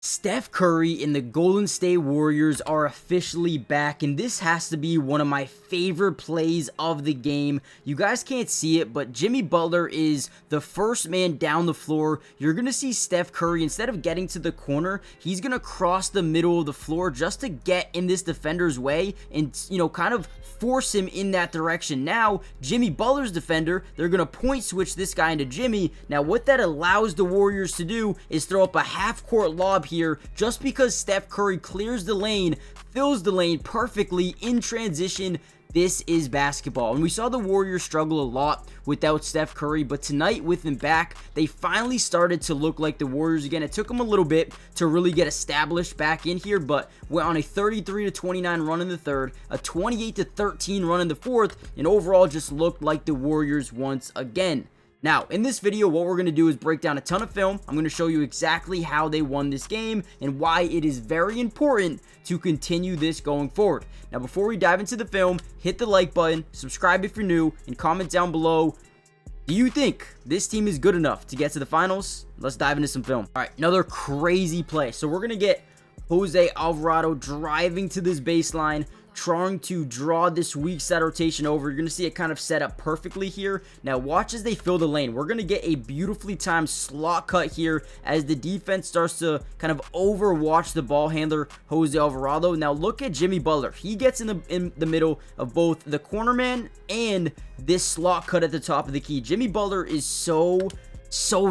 Steph Curry and the Golden State Warriors are officially back, and this has to be one of my favorite plays of the game. You guys can't see it, but Jimmy Butler is the first man down the floor. You're going to see Steph Curry, instead of getting to the corner, he's going to cross the middle of the floor just to get in this defender's way and, kind of force him in that direction. Now, Jimmy Butler's defender, they're going to point switch this guy into Jimmy. Now, what that allows the Warriors to do is throw up a half-court lob here just because Steph Curry clears the lane, fills the lane perfectly in transition. This is basketball, and we saw the Warriors struggle a lot without Steph Curry, but tonight with him back, they finally started to look like the Warriors again. It took them a little bit to really get established back in here, but went on a 33-29 run in the third, a 28-13 run in the fourth, and overall just looked like the Warriors once again. Now, in this video, what we're going to do is break down a ton of film. I'm going to show you exactly how they won this game and why it is very important to continue this going forward. Now, before we dive into the film, hit the like button, subscribe if you're new, and comment down below, do you think this team is good enough to get to the finals? Let's dive into some film. All right, another crazy play. So we're going to get Jose Alvarado driving to this baseline, trying to draw this weak side rotation over. You're going to see it kind of set up perfectly here. Now watch as they fill the lane. We're going to get a beautifully timed slot cut here as the defense starts to kind of overwatch the ball handler, Jose Alvarado. Now look at Jimmy Butler. He gets in the middle of both the corner man and this slot cut at the top of the key. Jimmy Butler is so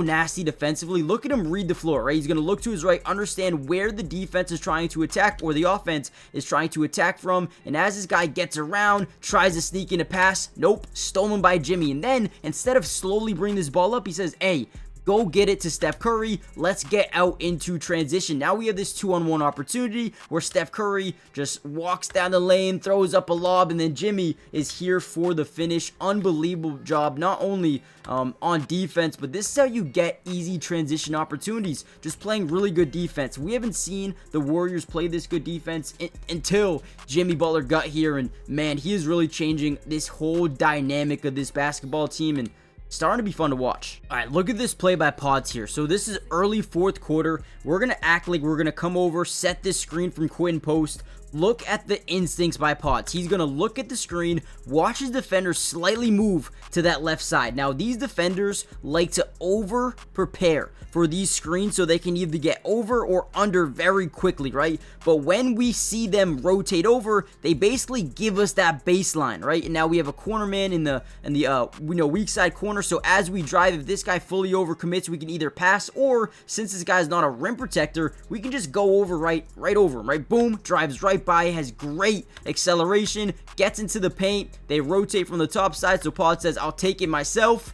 nasty defensively. Look at him read the floor, right? He's going to look to his right, understand where the defense is trying to attack or the offense is trying to attack from, and as this guy gets around, tries to sneak in a pass, nope, stolen by Jimmy, and then instead of slowly bringing this ball up, he says, hey, go get it to Steph Curry. Let's get out into transition. Now we have this 2-on-1 opportunity where Steph Curry just walks down the lane, throws up a lob, and then Jimmy is here for the finish. Unbelievable job, not only on defense, but this is how you get easy transition opportunities, just playing really good defense. We haven't seen the Warriors play this good defense until Jimmy Butler got here, and man, he is really changing this whole dynamic of this basketball team, and starting to be fun to watch. All right, look at this play by Pods here. So this is early fourth quarter. We're going to act like we're going to come over, set this screen from Quinten Post. Look at the instincts by Pods. He's going to look at the screen, watch his defender slightly move to that left side. Now, these defenders like to over-prepare for these screens so they can either get over or under very quickly, right? But when we see them rotate over, they basically give us that baseline, right? And now we have a corner man in the weak side corner. So as we drive, if this guy fully overcommits, we can either pass, or since this guy's not a rim protector, we can just go over right over him, right? Boom, drives right by, has great acceleration, gets into the paint. They rotate from the top side, so Pod says, I'll take it myself.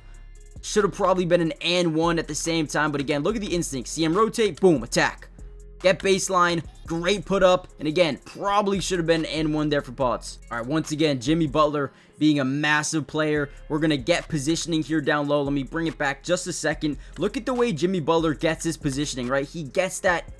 Should have probably been an and one at the same time, but again, look at the instinct. See him rotate, boom, attack. Get baseline, great put up, and again, probably should have been an and one there for Pods. All right, once again, Jimmy Butler being a massive player. We're going to get positioning here down low. Let me bring it back just a second. Look at the way Jimmy Butler gets his positioning, right? He gets that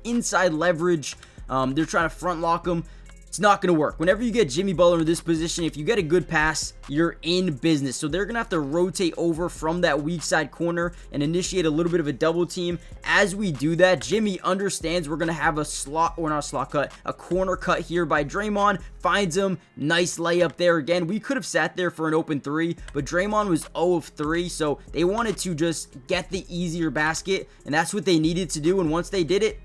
inside leverage. They're trying to front lock him. It's not going to work. Whenever you get Jimmy Butler in this position, if you get a good pass, you're in business. So they're going to have to rotate over from that weak side corner and initiate a little bit of a double team. As we do that, Jimmy understands we're going to have a slot, or not a slot cut, a corner cut here by Draymond. Finds him. Nice layup there. Again, we could have sat there for an open three, but Draymond was 0 of 3, so they wanted to just get the easier basket, and that's what they needed to do, and once they did it,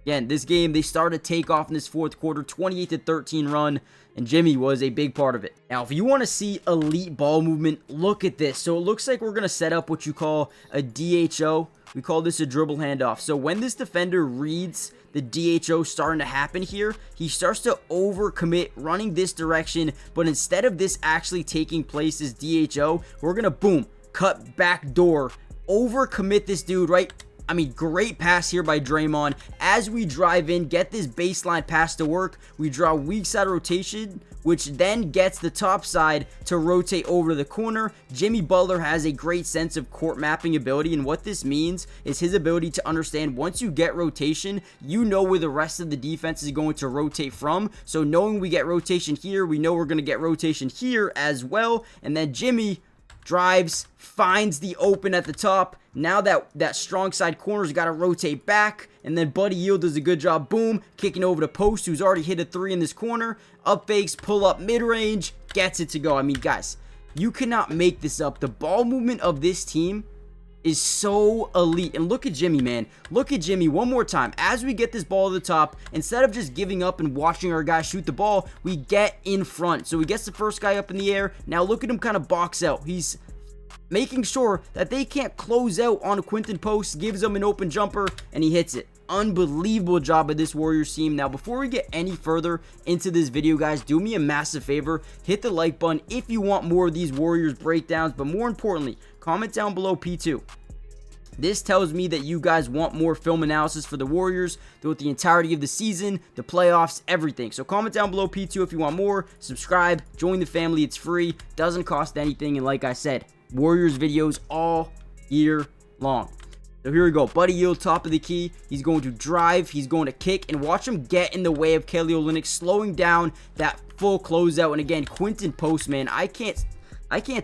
again, this game, they started to take off in this fourth quarter, 28-13 run, and Jimmy was a big part of it. Now, if you want to see elite ball movement, look at this. So it looks like we're going to set up what you call a DHO. We call this a dribble handoff. So when this defender reads the DHO starting to happen here, he starts to overcommit running this direction, but instead of this actually taking place as DHO, we're going to, boom, cut back door, overcommit this dude, right? I mean, great pass here by Draymond. As we drive in, get this baseline pass to work, we draw weak side rotation, which then gets the top side to rotate over to the corner. Jimmy Butler has a great sense of court mapping ability, and what this means is his ability to understand once you get rotation, you know where the rest of the defense is going to rotate from. So knowing we get rotation here, we know we're going to get rotation here as well, and then Jimmy drives, finds the open at the top. Now that strong side corner's got to rotate back, and then Buddy Hield does a good job. Boom, kicking over to Post, who's already hit a 3 in this corner. Up fakes, pull up mid-range, gets it to go. I mean, guys, you cannot make this up. The ball movement of this team is so elite. And look at Jimmy, man. Look at Jimmy one more time. As we get this ball to the top, instead of just giving up and watching our guys shoot the ball, we get in front. So he gets the first guy up in the air. Now look at him kind of box out. He's making sure that they can't close out on Quinten Post, gives them an open jumper, and he hits it. Unbelievable job of this Warriors team. Now, before we get any further into this video, guys, do me a massive favor. Hit the like button if you want more of these Warriors breakdowns, but more importantly, comment down below P2. This tells me that you guys want more film analysis for the Warriors throughout the entirety of the season, the playoffs, everything. So comment down below P2 if you want more. Subscribe, join the family. It's free, doesn't cost anything, and like I said, Warriors videos all year long. So here we go. Buddy Hield, top of the key. He's going to drive. He's going to kick. And watch him get in the way of Kelly Olynyk, slowing down that full closeout. And again, Quinten Post, man, I can't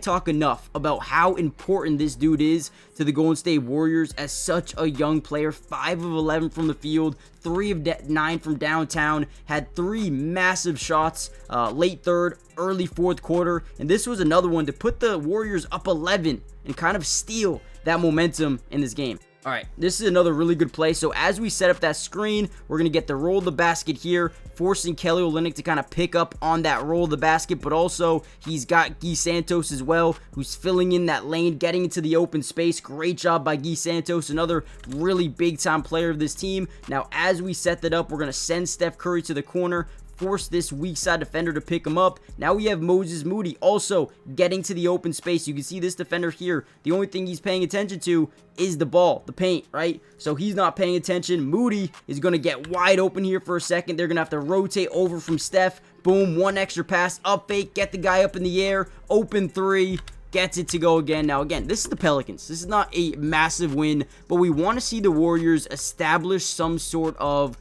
talk enough about how important this dude is to the Golden State Warriors as such a young player. 5 of 11 from the field, 3 of 9 from downtown, had 3 massive shots, late third, early fourth quarter, and this was another one to put the Warriors up 11 and kind of steal that momentum in this game. All right, this is another really good play. So as we set up that screen, we're going to get the roll of the basket here, forcing Kelly Olynyk to kind of pick up on that roll of the basket, but also he's got Guy Santos as well, who's filling in that lane, getting into the open space. Great job by Guy Santos, another really big-time player of this team. Now, as we set that up, we're going to send Steph Curry to the corner, force this weak side defender to pick him up. Now we have Moses Moody also getting to the open space. You can see this defender here. The only thing he's paying attention to is the ball, the paint, right? So he's not paying attention. Moody is going to get wide open here for a second. They're going to have to rotate over from Steph. Boom, one extra pass, up fake, get the guy up in the air, open 3. Gets it to go again. Now, again, this is the Pelicans. This is not a massive win, but we want to see the Warriors establish some sort of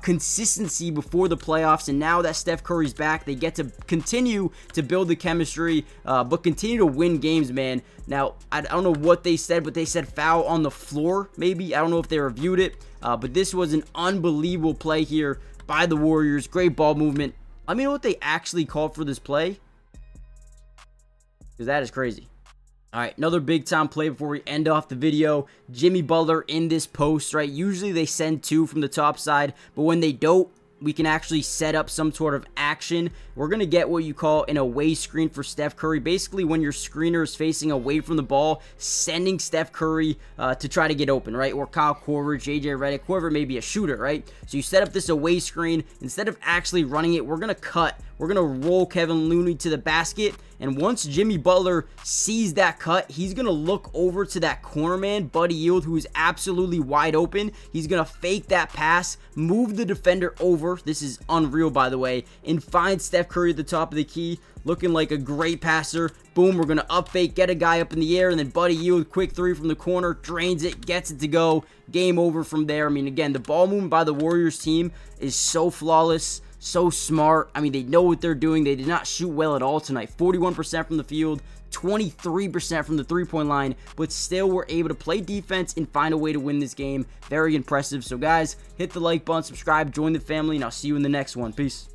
consistency before the playoffs. And now that Steph Curry's back, they get to continue to build the chemistry, but continue to win games, man. Now, I don't know what they said, but they said foul on the floor, maybe. I don't know if they reviewed it, but this was an unbelievable play here by the Warriors. Great ball movement. Let me know what they actually called for this play, because that is crazy. All right, another big time play before we end off the video. Jimmy Butler in this post, right? Usually they send 2 from the top side, but when they don't, we can actually set up some sort of action. We're going to get what you call an away screen for Steph Curry. Basically, when your screener is facing away from the ball, sending Steph Curry to try to get open, right? Or Kyle Korver, JJ Redick, whoever may be a shooter, right? So you set up this away screen. Instead of actually running it, we're going to cut. We're going to roll Kevin Looney to the basket. And once Jimmy Butler sees that cut, he's going to look over to that corner man, Buddy Hield, who is absolutely wide open. He's going to fake that pass, move the defender over. This is unreal, by the way, and find Steph Curry at the top of the key, looking like a great passer. Boom, we're going to up fake, get a guy up in the air, and then Buddy Hield, quick 3 from the corner, drains it, gets it to go. Game over from there. I mean, again, the ball movement by the Warriors team is so flawless, so smart. I mean, they know what they're doing. They did not shoot well at all tonight. 41% from the field, 23% from the three-point line, but still were able to play defense and find a way to win this game. Very impressive. So, guys, hit the like button, subscribe, join the family, and I'll see you in the next one. Peace.